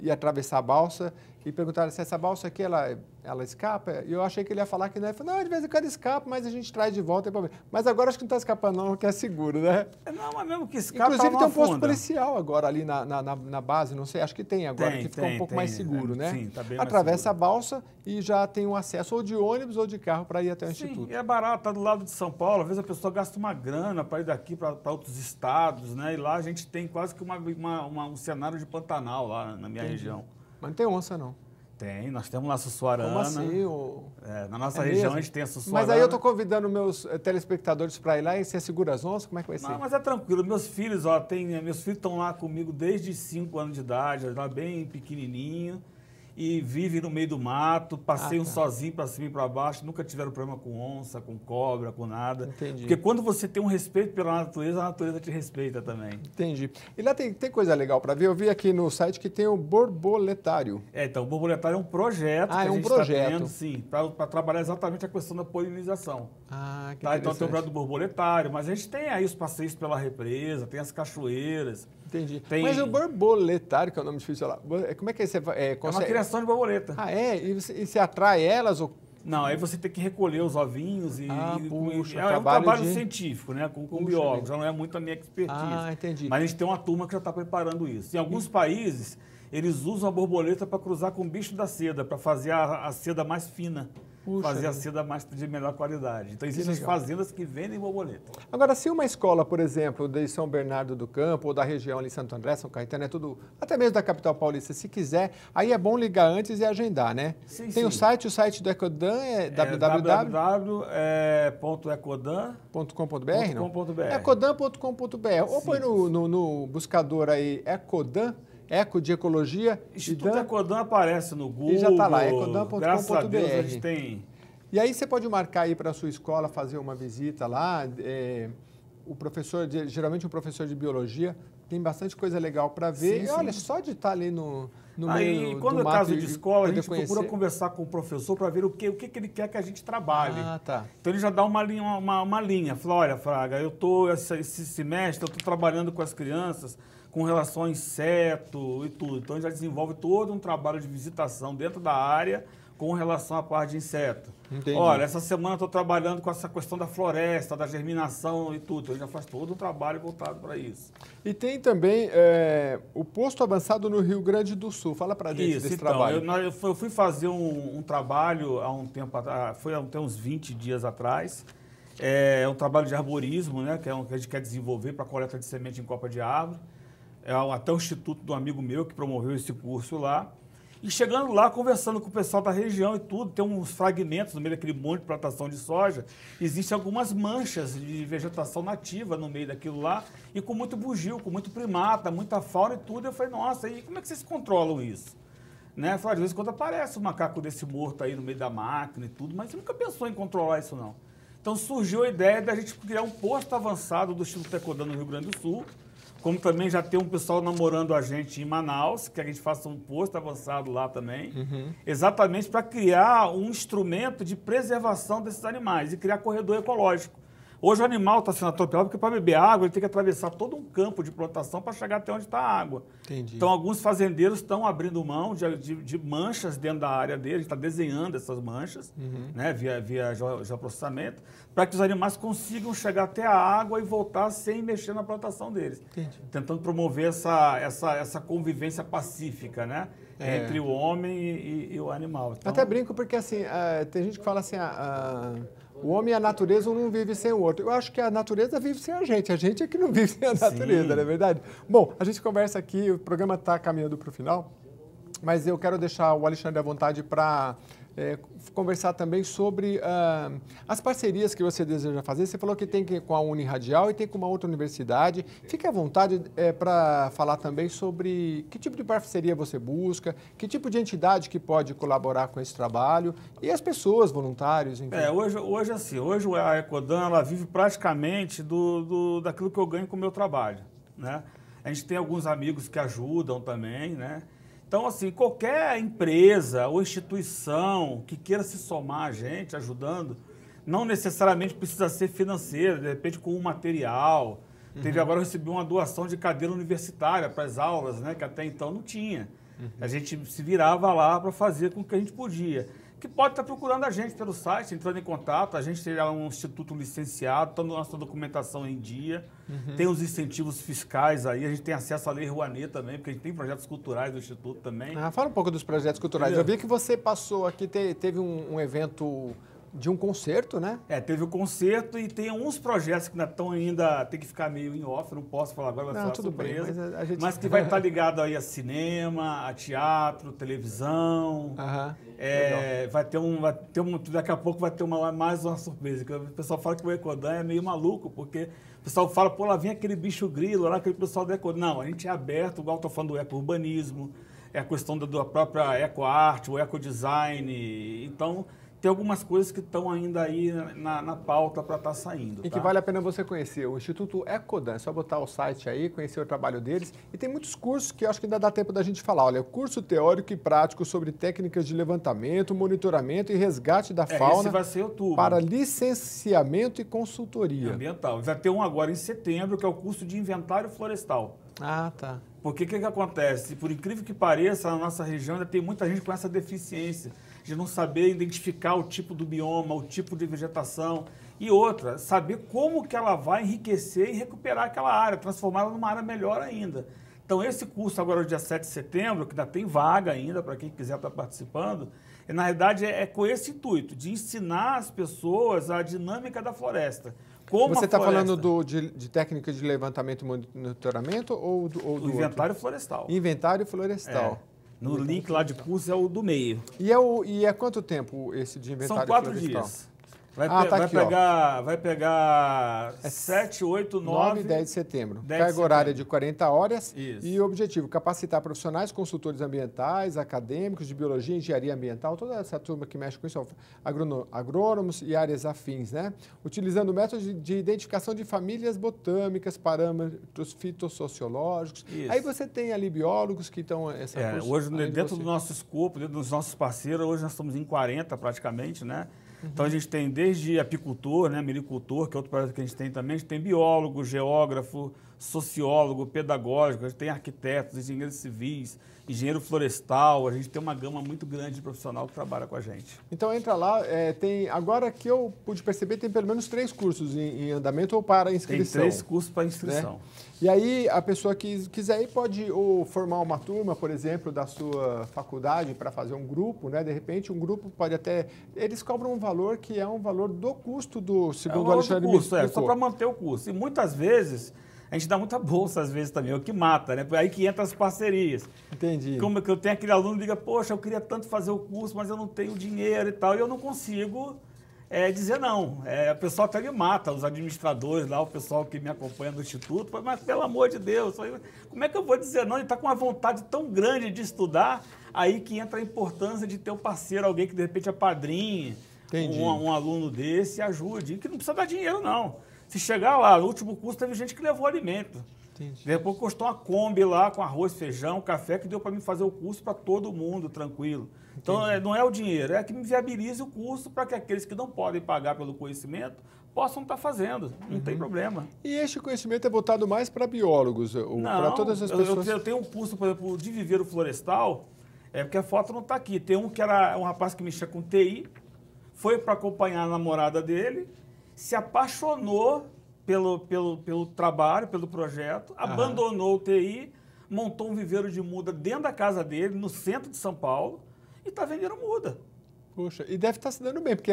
ia atravessar a balsa e perguntaram se essa balsa aqui, ela escapa? E eu achei que ele ia falar que não. Ele falou, não, de vez em quando escapa, mas a gente traz de volta. Mas agora acho que não está escapando não, que é seguro, né? Não, mas mesmo que escapa, inclusive tem um posto policial agora ali na base, não sei, acho que tem agora, que ficou um pouco mais seguro, né? Sim, tá bem atravessa a balsa e já tem um acesso ou de ônibus ou de carro para ir até o Instituto. E é barato, tá do lado de São Paulo, às vezes a pessoa gasta uma grana para ir daqui para outros estados, né? E lá a gente tem quase que um cenário de Pantanal lá na minha região. Mas não tem onça, não? Tem, nós temos lá a Sussuarana. Como assim? Na nossa região mesmo? A gente tem a Sussuarana. Mas aí eu estou convidando meus telespectadores para ir lá e você segura as onças? Como é que vai ser? Não, mas é tranquilo. Meus filhos estão lá comigo desde 5 anos de idade, lá bem pequenininho. e vivem no meio do mato, passeiam sozinho para cima e para baixo, nunca tiveram problema com onça, com cobra, com nada. Entendi. Porque quando você tem um respeito pela natureza, a natureza te respeita também. Entendi. E lá tem coisa legal para ver? Eu vi aqui no site que tem o borboletário. Então, o borboletário é um projeto que a gente está tendo, sim, para trabalhar exatamente a questão da polinização. Que tá? Então, tem o projeto do borboletário, mas a gente tem aí os passeios pela represa, tem as cachoeiras. Entendi. Mas o borboletário, que é o nome difícil lá, como é que você É uma criação de borboleta. E você atrai elas? Ou... Não, aí você tem que recolher os ovinhos e... puxa, é um trabalho científico, né? Com biólogos, já não é muito a minha expertise. Entendi. Mas a gente tem uma turma que já está preparando isso. Em alguns países, eles usam a borboleta para cruzar com o bicho da seda, para fazer a seda mais fina. Fazer a seda de melhor qualidade. Então, existem as fazendas que vendem borboleta. Agora, se uma escola, por exemplo, de São Bernardo do Campo, ou da região ali, Santo André, São Caetano, é tudo, até mesmo da capital paulista, se quiser, aí é bom ligar antes e agendar, né? Sim, tem o site do Ecodan é www.ecodan.com.br. Ecodan.com.br. Ou põe no buscador aí, Ecodan, Eco de Ecologia. Instituto Ecodan aparece no Google. E já está lá, ecodan.com.br. Graças a Deus a gente tem. E aí você pode marcar aí para a sua escola, fazer uma visita lá. O professor, geralmente um professor de biologia, tem bastante coisa legal para ver. Sim, olha, só de estar ali no meio do quando é caso de escola, a gente procura conhecer. Conversar com o professor para ver o que ele quer que a gente trabalhe. Tá. Então ele já dá uma linha. Fala, olha, Fraga, esse semestre eu estou trabalhando com as crianças com relação a inseto e tudo. Então, ele já desenvolve todo um trabalho de visitação dentro da área com relação à parte de inseto. Entendi. Olha, essa semana eu estou trabalhando com essa questão da floresta, da germinação e tudo. Então, ele já faz todo um trabalho voltado para isso. E tem também o posto avançado no Rio Grande do Sul. Fala para gente desse trabalho. Eu fui fazer um trabalho há um tempo atrás, foi há uns 20 dias atrás. É um trabalho de arborismo, né, que a gente quer desenvolver para coleta de semente em copa de árvore. Até o instituto do amigo meu que promoveu esse curso lá. E chegando lá, conversando com o pessoal da região e tudo, tem uns fragmentos no meio daquele monte de plantação de soja, existem algumas manchas de vegetação nativa no meio daquilo lá, e com muito bugio, com muito primata, muita fauna e tudo. Eu falei, nossa, e como é que vocês controlam isso? Né? Eu falei, de vez em quando aparece um macaco desse morto aí no meio da máquina e tudo, mas você nunca pensou em controlar isso não. Então surgiu a ideia da gente criar um posto avançado do Instituto Ecodan no Rio Grande do Sul, como também já tem um pessoal namorando a gente em Manaus, que a gente faça um posto avançado lá também, exatamente para criar um instrumento de preservação desses animais e criar corredor ecológico. Hoje o animal está sendo atropelado porque para beber água ele tem que atravessar todo um campo de plantação para chegar até onde está a água. Entendi. Então alguns fazendeiros estão abrindo mão de manchas dentro da área dele, está desenhando essas manchas, né, via geoprocessamento, para que os animais consigam chegar até a água e voltar sem mexer na plantação deles. Entendi. Tentando promover essa convivência pacífica, né? Entre o homem e o animal. Então, até brinco porque assim, tem gente que fala assim, o homem e a natureza, um não vive sem o outro. Eu acho que a natureza vive sem a gente é que não vive sem a natureza, não é verdade? Bom, a gente conversa aqui, o programa está caminhando para o final, mas eu quero deixar o Alexandre à vontade para conversar também sobre as parcerias que você deseja fazer. Você falou que tem com a Uniradial e tem com uma outra universidade. Fique à vontade para falar também sobre que tipo de parceria você busca, que tipo de entidade que pode colaborar com esse trabalho e as pessoas, voluntários, enfim. Hoje a Ecodan ela vive praticamente daquilo que eu ganho com o meu trabalho, né? A gente tem alguns amigos que ajudam também, né? Então, assim, qualquer empresa ou instituição que queira se somar a gente, ajudando, não necessariamente precisa ser financeira, de repente com um material. Agora eu recebi uma doação de cadeira universitária para as aulas, né, que até então não tinha. A gente se virava lá para fazer com o que a gente podia. Que pode estar procurando a gente pelo site, entrando em contato. A gente é um instituto licenciado, está nossa documentação em dia, tem os incentivos fiscais aí, a gente tem acesso à Lei Rouanet também, porque a gente tem projetos culturais do instituto também. Fala um pouco dos projetos culturais. Eu vi que você passou aqui, teve um evento de um concerto, né? Teve o concerto e tem uns projetos que ainda tem que ficar meio em off, não posso falar agora, vai ser surpresa. Bem, mas que vai estar ligado aí a cinema, a teatro, televisão. Daqui a pouco vai ter mais uma surpresa. Que o pessoal fala que o Ecodan é meio maluco, porque o pessoal fala, lá vem aquele bicho grilo, lá aquele pessoal do Ecodan. Não, a gente é aberto, igual estou falando do eco-urbanismo. é a questão da própria ecoarte, o ecodesign. Então, tem algumas coisas que estão ainda aí na pauta para estar saindo. E que vale a pena você conhecer. O Instituto Ecodan, é só botar o site aí, conhecer o trabalho deles. E tem muitos cursos que eu acho que ainda dá tempo da gente falar. Olha, curso teórico e prático sobre técnicas de levantamento, monitoramento e resgate da fauna. Esse vai ser outubro. Para licenciamento e consultoria. Ambiental. Vai ter um agora em setembro, que é o curso de inventário florestal. Ah, tá. Porque o que acontece? Por incrível que pareça, na nossa região ainda tem muita gente com essa deficiência de não saber identificar o tipo do bioma, o tipo de vegetação. E outra, saber como que ela vai enriquecer e recuperar aquela área, transformá-la numa área melhor ainda. Então, esse curso agora, dia 7 de setembro, que ainda tem vaga ainda para quem quiser estar participando, na realidade é com esse intuito, de ensinar as pessoas a dinâmica da floresta. Como você está falando de técnica de levantamento e monitoramento ou do inventário outro? Florestal. Inventário florestal. No link lá de curso é o do meio. E é quanto tempo esse de inventário florestal? São 4 dias. Vai pegar 7, 8, 9 e 10 de setembro. 10 Carga horária de 40 horas. Isso. E o objetivo, capacitar profissionais, consultores ambientais, acadêmicos de biologia, engenharia ambiental, toda essa turma que mexe com isso, agrônomos e áreas afins, né? Utilizando métodos de identificação de famílias botânicas, parâmetros fitossociológicos. Isso. Aí você tem ali biólogos que estão... Hoje, dentro do nosso escopo, dentro dos nossos parceiros, hoje nós estamos em 40 praticamente, né? Então, a gente tem desde apicultor, né, melicultor, que é outro projeto que a gente tem também, a gente tem biólogo, geógrafo, sociólogo, pedagógico, a gente tem arquitetos, engenheiros civis, engenheiro florestal, a gente tem uma gama muito grande de profissional que trabalha com a gente. Então, entra lá, agora que eu pude perceber, tem pelo menos 3 cursos em andamento ou para inscrição. Tem 3 cursos para inscrição. Né? E aí, a pessoa que quiser ir pode ou formar uma turma, por exemplo, da sua faculdade para fazer um grupo, né? De repente, um grupo pode até... Eles cobram um valor que é um valor do custo do segundo Alexandre me explicou. Só para manter o curso. E muitas vezes, a gente dá muita bolsa, às vezes, também, é o que mata, né? Aí que entra as parcerias. Entendi. Como que eu tenho aquele aluno que diga, poxa, eu queria tanto fazer o curso, mas eu não tenho dinheiro e tal, e eu não consigo... dizer não. O pessoal até me mata, os administradores lá, o pessoal que me acompanha do Instituto, mas pelo amor de Deus, como é que eu vou dizer não? Ele está com uma vontade tão grande de estudar, aí que entra a importância de ter um parceiro, alguém que de repente é padrinho, um aluno desse, ajude, que não precisa dar dinheiro não. Se chegar lá, no último curso teve gente que levou alimento. Entendi. Depois custou uma Kombi lá com arroz, feijão, café, que deu para mim fazer o curso para todo mundo, tranquilo. Então, não é o dinheiro, é que me viabilize o curso para que aqueles que não podem pagar pelo conhecimento possam estar fazendo, não tem problema. E este conhecimento é voltado mais para biólogos, para todas as pessoas? Eu tenho um curso, por exemplo, de viveiro florestal, porque a foto não está aqui. Tem um que era um rapaz que mexia com TI, foi para acompanhar a namorada dele, se apaixonou pelo trabalho, pelo projeto, abandonou o TI, montou um viveiro de muda dentro da casa dele, no centro de São Paulo, e está vendendo muda. Puxa, e deve estar se dando bem, porque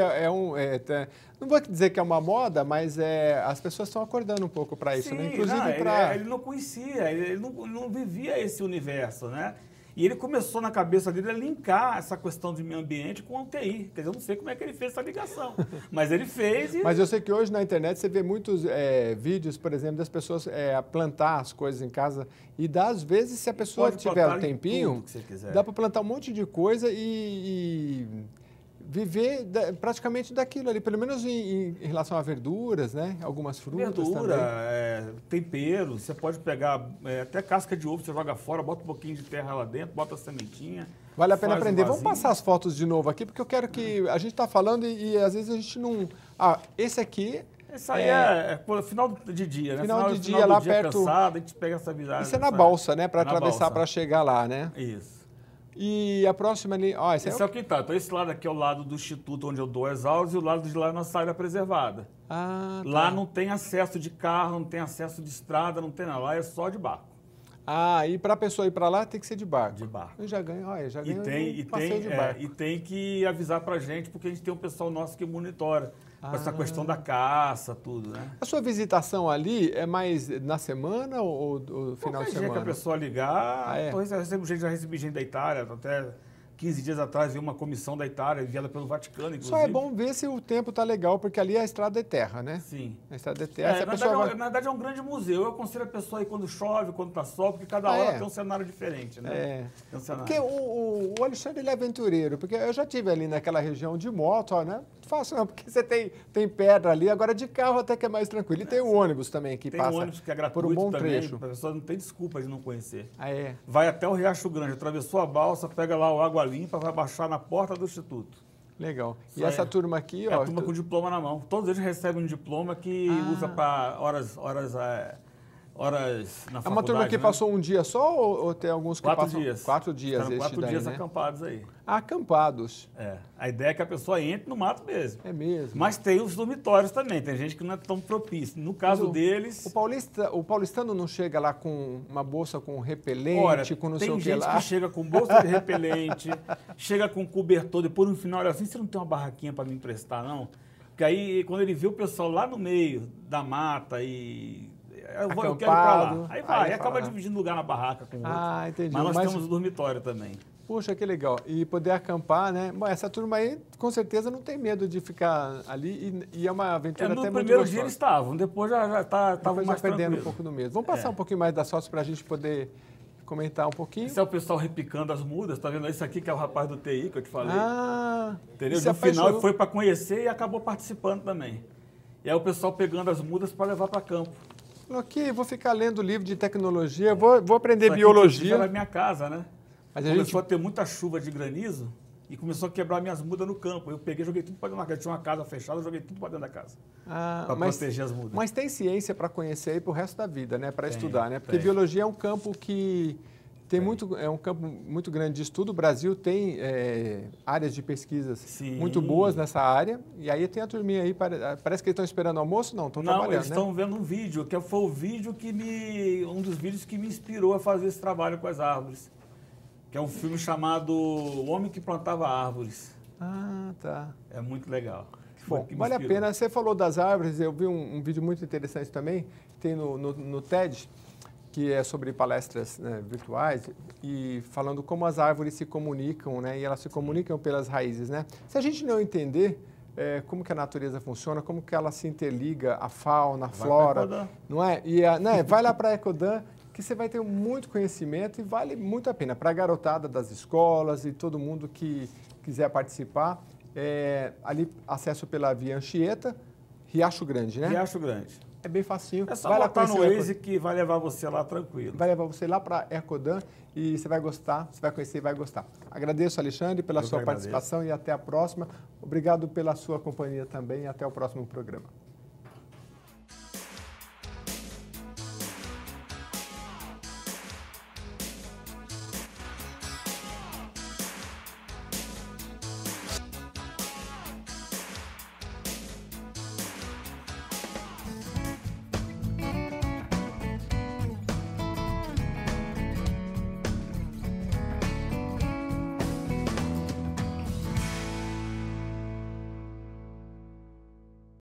não vou dizer que é uma moda, mas as pessoas estão acordando um pouco para isso, Sim, né? Inclusive ele não conhecia, ele não vivia esse universo, né? E ele começou na cabeça dele a linkar essa questão de meio ambiente com o TI. Quer dizer, eu não sei como é que ele fez essa ligação, mas ele fez. Mas eu sei que hoje na internet você vê muitos vídeos, por exemplo, das pessoas plantar as coisas em casa. E às vezes, se a pessoa tiver um tempinho, dá para plantar um monte de coisa e viver praticamente daquilo ali, pelo menos em relação a verduras, né? Algumas frutas Verdura, também. Tempero, você pode pegar até casca de ovo, você joga fora, bota um pouquinho de terra lá dentro, bota a sementinha. Vale a pena aprender. Vamos passar as fotos de novo aqui, porque eu quero que... A gente está falando e às vezes a gente não... esse aqui... Isso aí é final de dia, né? Final de dia lá perto... Cansado, a gente pega essa virada. Isso é na balsa, né? Para atravessar, para chegar lá, né? Isso. E a próxima ali... Esse é o quintal. Então, esse lado aqui é o lado do instituto onde eu dou as aulas e o lado de lá é a nossa área preservada. Ah, tá. Lá não tem acesso de carro, não tem acesso de estrada, não tem nada. Lá é só de barco. Ah, e para a pessoa ir para lá tem que ser de barco. De barco. Eu já ganho, passeio de barco. E tem que avisar para a gente, porque a gente tem um pessoal nosso que monitora. Com essa questão da caça, tudo, né? A sua visitação ali é mais na semana ou final de semana? Dia que a pessoa ligar, já recebi gente da Itália, até 15 dias atrás veio uma comissão da Itália, enviada pelo Vaticano, inclusive. Só é bom ver se o tempo está legal, porque ali é a estrada de terra, né? Sim. A estrada de terra. Na verdade é um grande museu. Eu aconselho a pessoa aí quando chove, quando está sol, porque cada hora tem um cenário diferente, né? Tem um cenário. Porque o Alexandre, ele é aventureiro, porque eu já estive ali naquela região de moto, né? Fácil não, porque você tem pedra ali, agora de carro até que é mais tranquilo. E tem o ônibus também que passa Tem um ônibus que é gratuito por um bom também, trecho. a pessoa não tem desculpa de não conhecer. É. Vai até o Riacho Grande, atravessou a balsa, pega lá o Água Limpa, vai baixar na porta do Instituto. Legal. E essa turma aqui, ó... É a turma com diploma na mão. Todos eles recebem um diploma que usa para horas na faculdade. É uma turma que passou um dia só ou tem alguns que 4 passam... dias. 4 dias. Ficaram 4 dias acampados aí. Acampados. É. A ideia é que a pessoa entre no mato mesmo. É mesmo. Mas tem os dormitórios também. Tem gente que não é tão propício. No caso deles... O paulistano não chega lá com uma bolsa com repelente, com não sei o que lá? Tem gente que chega com bolsa de repelente, chega com cobertor, depois no final, olha assim, você não tem uma barraquinha para me emprestar, não? Porque aí, quando ele vê o pessoal lá no meio da mata e... eu quero ir pra lá. Aí vai, acaba dividindo lugar na barraca com o outro. Entendi. Mas nós temos o dormitório também. Puxa, que legal. E poder acampar, né? Bom, essa turma aí, com certeza, não tem medo de ficar ali e é uma aventura até muito gostosa. No primeiro dia eles estavam, depois já estavam mais perdendo um pouco do medo. Vamos passar um pouquinho mais das fotos para a gente poder comentar um pouquinho. Esse é o pessoal repicando as mudas, tá vendo? Esse aqui que é o rapaz do TI que eu te falei. Entendeu? No final ele foi para conhecer e acabou participando também. E aí o pessoal pegando as mudas para levar para campo. Ok, vou ficar lendo livro de tecnologia, vou aprender biologia. Era a minha casa, né? Mas começou a ter muita chuva de granizo e começou a quebrar minhas mudas no campo. Eu peguei e joguei tudo para dentro da casa. Tinha uma casa fechada, eu joguei tudo para dentro da casa. Para proteger as mudas. Mas tem ciência para conhecer aí para o resto da vida, né? Para estudar, né? Porque biologia é um campo que é um campo muito grande de estudo. O Brasil tem áreas de pesquisas muito boas nessa área. E aí tem a turminha aí, parece que eles estão esperando almoço, não? Estão trabalhando, eles estão vendo um vídeo, que foi o vídeo um dos vídeos que me inspirou a fazer esse trabalho com as árvores. Que é um filme chamado O Homem que Plantava Árvores. Tá. É muito legal. Bom, vale a pena. Você falou das árvores, eu vi um vídeo muito interessante também, tem no TED, que é sobre palestras, né, virtuais, e falando como as árvores se comunicam, né, e elas se comunicam pelas raízes, né? Se a gente não entender como que a natureza funciona, como que ela se interliga, a fauna, a flora, não é? Vai lá para a Ecodan, que você vai ter muito conhecimento e vale muito a pena para a garotada das escolas e todo mundo que quiser participar. Ali, acesso pela Via Anchieta, Riacho Grande, né? Riacho Grande. É bem facinho. É só botar no Waze que vai levar você lá tranquilo. Vai levar você lá para Ecodan e você vai gostar, você vai conhecer e vai gostar. Agradeço, Alexandre, pela sua participação e até a próxima. Obrigado pela sua companhia também e até o próximo programa.